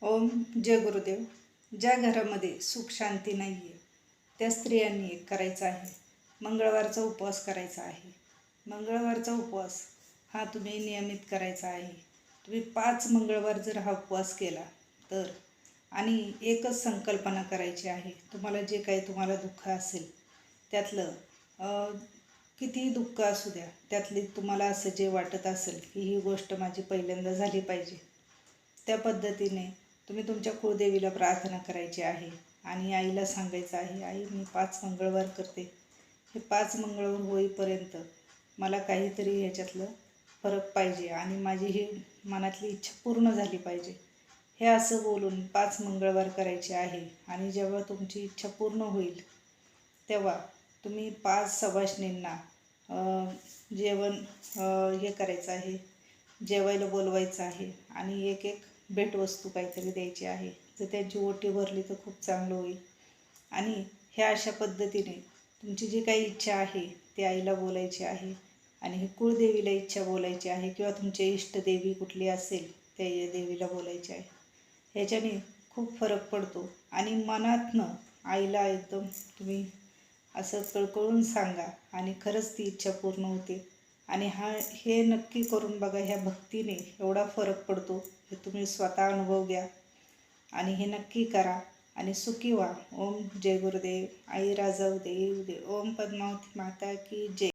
ओम जय गुरुदेव. ज्या घरामध्ये सुख शांती नाही आहे त्या स्त्रियांनी एक करायचं आहे, मंगळवारचा उपवास करायचा आहे. मंगळवारचा उपवास हा तुम्ही नियमित करायचा आहे. तुम्ही 5 मंगळवार जर हा उपवास केला तर आणि एकच संकल्पना करायची आहे. तुम्हाला जे काही तुम्हाला दुःख असेल त्यातलं कितीही दुःख असू द्या, त्यातली तुम्हाला असं जे वाटत असेल की ही गोष्ट माझी पहिल्यांदा झाली पाहिजे, त्या पद्धतीने तुम्ही तुमच्या कुळदेवीला प्रार्थना करायची आहे आणि आईला सांगायचं आहे, आई मी 5 मंगळवार करते. हे 5 मंगळवार होईपर्यंत मला काहीतरी ह्याच्यातलं फरक पाहिजे आणि माझी ही मनातली इच्छा पूर्ण झाली पाहिजे. हे असं बोलून 5 मंगळवार करायचे आहे आणि जेव्हा तुमची इच्छा पूर्ण होईल तेव्हा तुम्ही 5 सवाष्णींना जेवण हे करायचं आहे, जेवायला बोलवायचं आहे आणि एक एक भेटवस्तू काहीतरी द्यायची आहे. जर त्यांची ओटी भरली तर खूप चांगलं होईल. आणि ह्या अशा पद्धतीने तुमची जी काही इच्छा आहे ती आईला बोलायची आहे आणि ही कुळदेवीला इच्छा बोलायची आहे किंवा तुमची इष्टदेवी कुठली असेल त्या देवीला बोलायची आहे. ह्याच्याने खूप फरक पडतो आणि मनातनं आईला एकदम तुम्ही असं कळकळून सांगा आणि खरंच ती इच्छा पूर्ण होते. आणि हे नक्की करून बघा, ह्या भक्तीने एवढा फरक पडतो हे तुम्ही स्वतः अनुभव घ्या आणि हे नक्की करा आणि सुखी व्हा. ओम जय गुरुदेव. आई राजाऊ देव दे. ओम पद्मावती माता की जय.